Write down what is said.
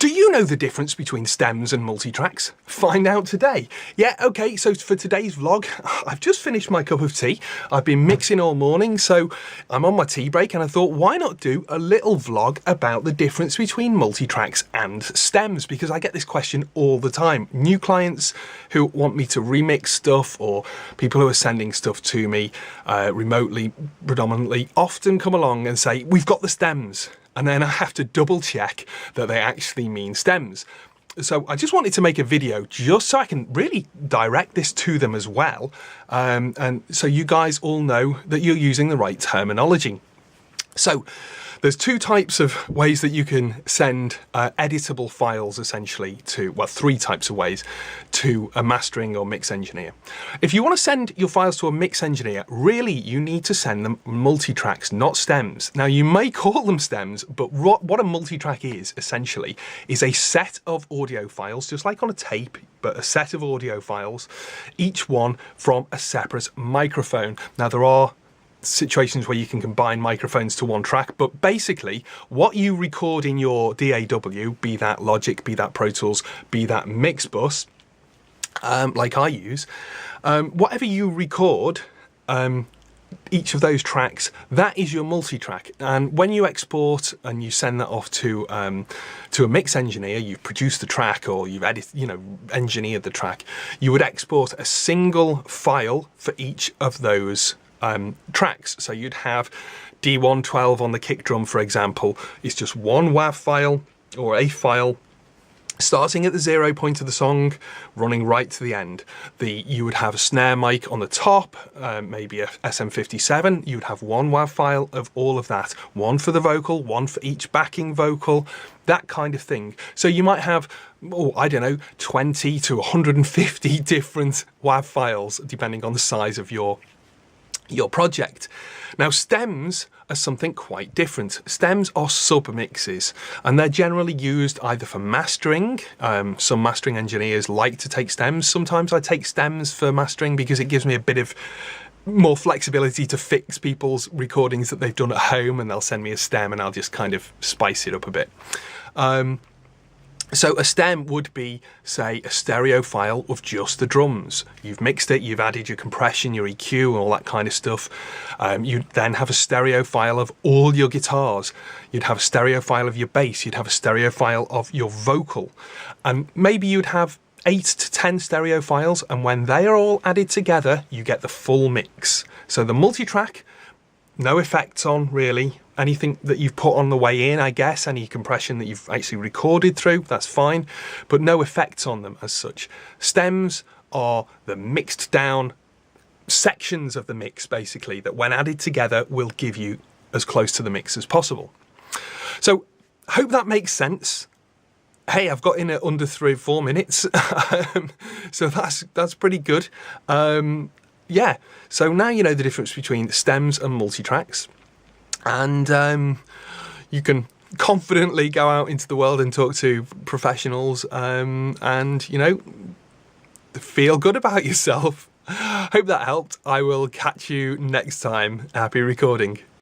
Do you know the difference between stems and multitracks? Find out today. Yeah, okay, so for today's vlog, I've just finished my cup of tea. I've been mixing all morning, so I'm on my tea break, and I thought, why not do a little vlog about the difference between multitracks and stems? Because I get this question all the time. New clients who want me to remix stuff, or people who are sending stuff to me remotely, predominantly, often come along and say, we've got the stems. And then I have to double check that they actually mean stems. So I just wanted to make a video just so I can really direct this to them as well. And so you guys all know that you're using the right terminology. So there's two types of ways that you can send editable files essentially to, well, three types of ways to a mastering or mix engineer. If you want to send your files to a mix engineer, really you need to send them multitracks, not stems. Now you may call them stems, but what a multitrack is essentially is a set of audio files, just like on a tape, but a set of audio files, each one from a separate microphone. Now there are situations where you can combine microphones to one track, but basically what you record in your DAW, be that Logic, be that Pro Tools, be that Mixbus, like I use, whatever you record, each of those tracks, that is your multitrack. And when you export and you send that off to a mix engineer, you've produced the track or you've engineered the track, you would export a single file for each of those tracks. So you'd have D112 on the kick drum, for example, is just one WAV file or a file starting at the 0 point of the song, running right to the end. You would have a snare mic on the top, maybe a SM57. You would have one WAV file of all of that, one for the vocal, one for each backing vocal, that kind of thing. So you might have, I don't know, 20 to 150 different WAV files, depending on the size of your project. Now stems are something quite different. Stems are submixes, and they're generally used either for mastering. Some mastering engineers like to take stems. Sometimes I take stems for mastering because it gives me a bit of more flexibility to fix people's recordings that they've done at home, and they'll send me a stem and I'll just kind of spice it up a bit. So a stem would be, say, a stereo file of just the drums. You've mixed it, you've added your compression, your EQ and all that kind of stuff. You'd then have a stereo file of all your guitars. You'd have a stereo file of your bass. You'd have a stereo file of your vocal. And maybe you'd have 8 to 10 stereo files, and when they are all added together, you get the full mix. So the multitrack, no effects on really. Anything that you've put on the way in, I guess, any compression that you've actually recorded through, that's fine, but no effects on them as such. Stems are the mixed down sections of the mix, basically, that when added together will give you as close to the mix as possible. So, hope that makes sense. Hey, I've got in at under 3-4 minutes, so that's pretty good. Yeah, so now you know the difference between stems and multitracks. And you can confidently go out into the world and talk to professionals and, you know, feel good about yourself. Hope that helped. I will catch you next time. Happy recording.